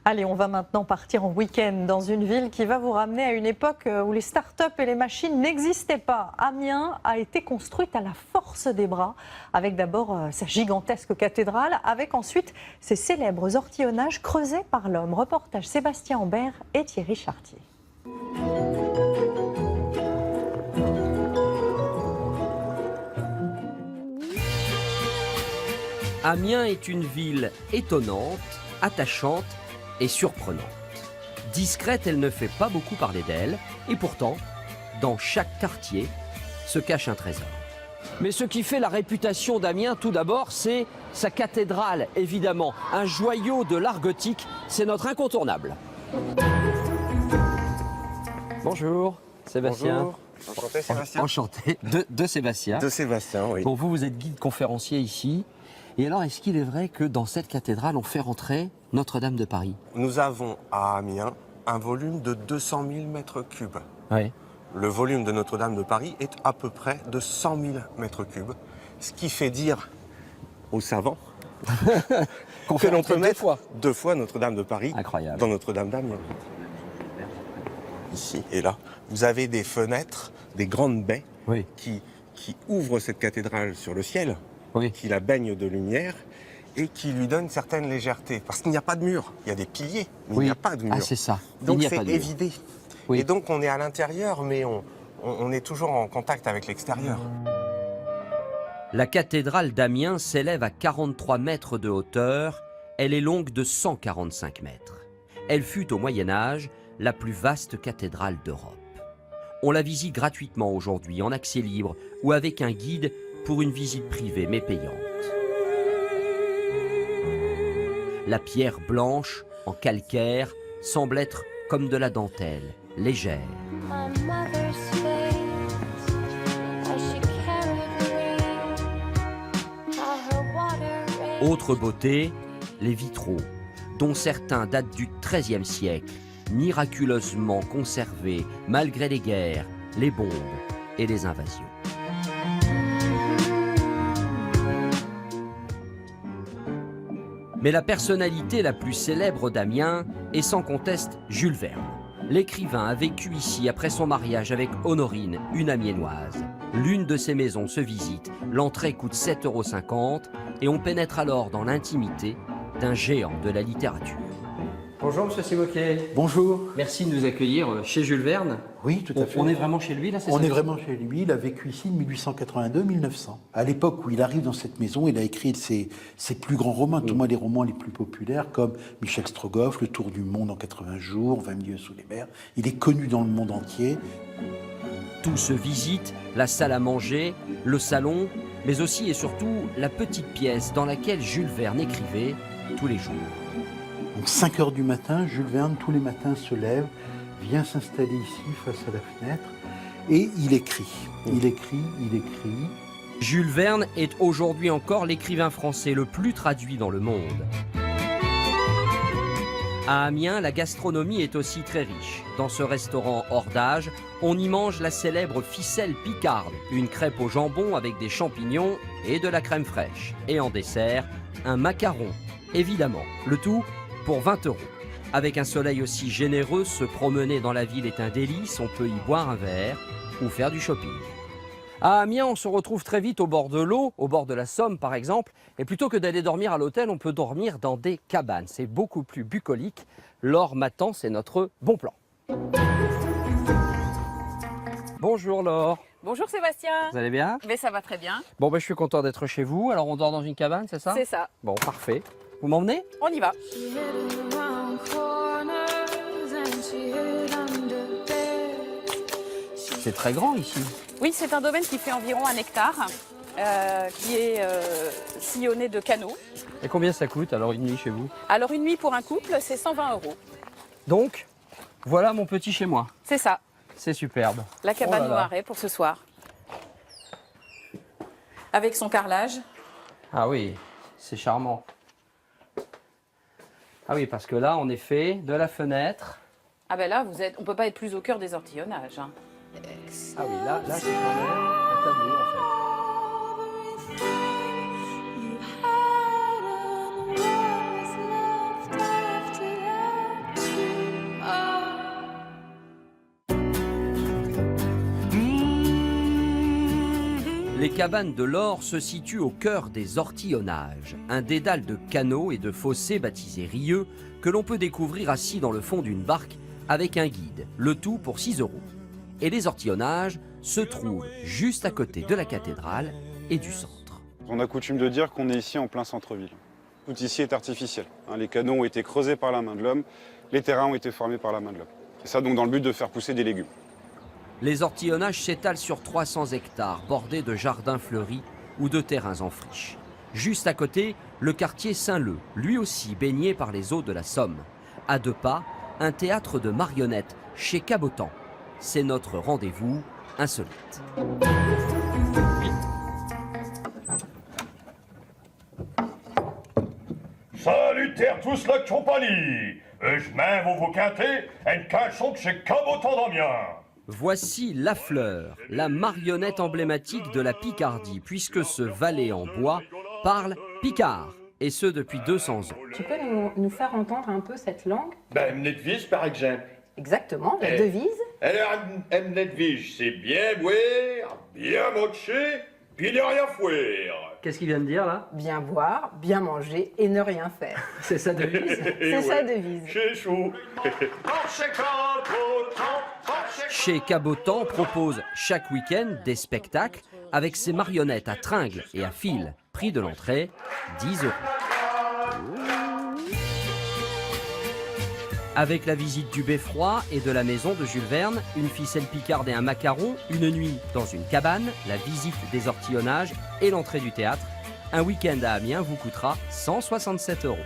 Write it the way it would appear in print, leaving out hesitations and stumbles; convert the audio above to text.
Allez, on va maintenant partir en week-end dans une ville qui va vous ramener à une époque où les start-up et les machines n'existaient pas. Amiens a été construite à la force des bras, avec d'abord sa gigantesque cathédrale, avec ensuite ses célèbres ortillonnages creusés par l'homme. Reportage Sébastien Ambert et Thierry Chartier. Amiens est une ville étonnante, attachante et surprenante. Discrète, elle ne fait pas beaucoup parler d'elle, et pourtant, dans chaque quartier, se cache un trésor. Mais ce qui fait la réputation d'Amiens, tout d'abord, c'est sa cathédrale, évidemment. Un joyau de l'art gothique, c'est notre incontournable. Bonjour, Sébastien. Bonjour. Enchanté, Sébastien. Enchanté, de Sébastien. De Sébastien, oui. Bon, vous êtes guide conférencier ici. Et alors, est-ce qu'il est vrai que dans cette cathédrale, on fait rentrer Notre-Dame de Paris? Nous avons à Amiens un volume de 200 000 mètres cubes. Oui. Le volume de Notre-Dame de Paris est à peu près de 100 000 mètres cubes, ce qui fait dire aux savants que l'on peut mettre deux fois Notre-Dame de Paris Incroyable. dans Notre-Dame d'Amiens. Ici et là, vous avez des fenêtres, des grandes baies Oui. qui ouvrent cette cathédrale sur le ciel, Oui. qui la baignent de lumière et qui lui donnent une certaine légèreté. Parce qu'il n'y a pas de mur, il y a des piliers, mais il n'y a pas de mur. Ah, c'est ça. Donc Il n'y a c'est pas de mur. évidé. Oui. Et donc on est à l'intérieur, mais on est toujours en contact avec l'extérieur. La cathédrale d'Amiens s'élève à 43 mètres de hauteur. Elle est longue de 145 mètres. Elle fut au Moyen-Âge la plus vaste cathédrale d'Europe. On la visite gratuitement aujourd'hui, en accès libre ou avec un guide pour une visite privée mais payante. La pierre blanche, en calcaire, semble être comme de la dentelle, légère. Autre beauté, les vitraux, dont certains datent du XIIIe siècle, miraculeusement conservés malgré les guerres, les bombes et les invasions. Mais la personnalité la plus célèbre d'Amiens est sans conteste Jules Verne. L'écrivain a vécu ici après son mariage avec Honorine, une Amiénoise. L'une de ses maisons se visite, l'entrée coûte 7,50 € et on pénètre alors dans l'intimité d'un géant de la littérature. Bonjour Monsieur Simoquet. Bonjour. Merci de nous accueillir chez Jules Verne. Oui, tout à fait. On est vraiment chez lui là, c'est On ça? est vraiment chez lui. Il a vécu ici de 1882-1900. À l'époque où il arrive dans cette maison, il a écrit ses plus grands romans, tout moins les romans les plus populaires, comme Michel Strogoff, Le Tour du monde en 80 jours, 20 milieux sous les mers. Il est connu dans le monde entier. Tout se visite, la salle à manger, le salon, mais aussi et surtout la petite pièce dans laquelle Jules Verne écrivait tous les jours. Donc 5 heures du matin, Jules Verne, tous les matins, se lève, vient s'installer ici, face à la fenêtre, et il écrit. Il écrit. Jules Verne est aujourd'hui encore l'écrivain français le plus traduit dans le monde. À Amiens, la gastronomie est aussi très riche. Dans ce restaurant hors d'âge, on y mange la célèbre ficelle picarde, une crêpe au jambon avec des champignons et de la crème fraîche. Et en dessert, un macaron, évidemment. Le tout pour 20 €. Avec un soleil aussi généreux, se promener dans la ville est un délice. On peut y boire un verre ou faire du shopping. À Amiens, on se retrouve très vite au bord de l'eau, au bord de la Somme par exemple. Et plutôt que d'aller dormir à l'hôtel, on peut dormir dans des cabanes. C'est beaucoup plus bucolique. Laure Matan, c'est notre bon plan. Bonjour Laure. Bonjour Sébastien. Vous allez bien? Mais ça va très bien. Bon, je suis content d'être chez vous. Alors, on dort dans une cabane, c'est ça? C'est ça. Bon, parfait. Vous m'emmenez? On y va. C'est très grand ici. Oui, c'est un domaine qui fait environ 1 hectare, qui est sillonné de canaux. Et combien ça coûte alors une nuit chez vous? Alors une nuit pour un couple, c'est 120 €. Donc, voilà mon petit chez moi. C'est ça, C'est superbe. la cabane Oh là là. Noiret pour ce soir. Avec son carrelage. Ah oui, c'est charmant. Ah oui, parce que là, en effet, de la fenêtre. Ah ben là, on peut pas être plus au cœur des ortillonnages, hein. Ah oui, là c'est quand même un tableau en fait. Les cabanes de l'Or se situent au cœur des ortillonnages, un dédale de canaux et de fossés baptisé Rieux que l'on peut découvrir assis dans le fond d'une barque avec un guide, le tout pour 6 €. Et les ortillonnages se trouvent juste à côté de la cathédrale et du centre. On a coutume de dire qu'on est ici en plein centre-ville. Tout ici est artificiel. Les canaux ont été creusés par la main de l'homme, les terrains ont été formés par la main de l'homme. Et ça donc dans le but de faire pousser des légumes. Les ortillonnages s'étalent sur 300 hectares bordés de jardins fleuris ou de terrains en friche. Juste à côté, le quartier Saint-Leu, lui aussi baigné par les eaux de la Somme. À 2 pas, un théâtre de marionnettes chez Cabotan. C'est notre rendez-vous insolite. Salutaire tous la compagnie. Je mets vous quinter une canson chez Cabotan d'Amiens. Voici La Fleur, la marionnette emblématique de la Picardie, puisque ce valet en bois parle picard, et ce depuis 200 ans. Tu peux nous faire entendre un peu cette langue? Ben, Mnedvige par exemple. Exactement, la devise. Alors, Mnedvige, c'est bien boire, bien mocher, puis ne rien fouer. Qu'est-ce qu'il vient de dire là? Bien boire, bien manger et ne rien faire. C'est sa devise? C'est sa devise. C'est chaud. Chez Cabotan propose chaque week-end des spectacles avec ses marionnettes à tringles et à fil. Prix de l'entrée, 10 €. Avec la visite du beffroi et de la maison de Jules Verne, une ficelle picarde et un macaron, une nuit dans une cabane, la visite des ortillonnages et l'entrée du théâtre, un week-end à Amiens vous coûtera 167 €.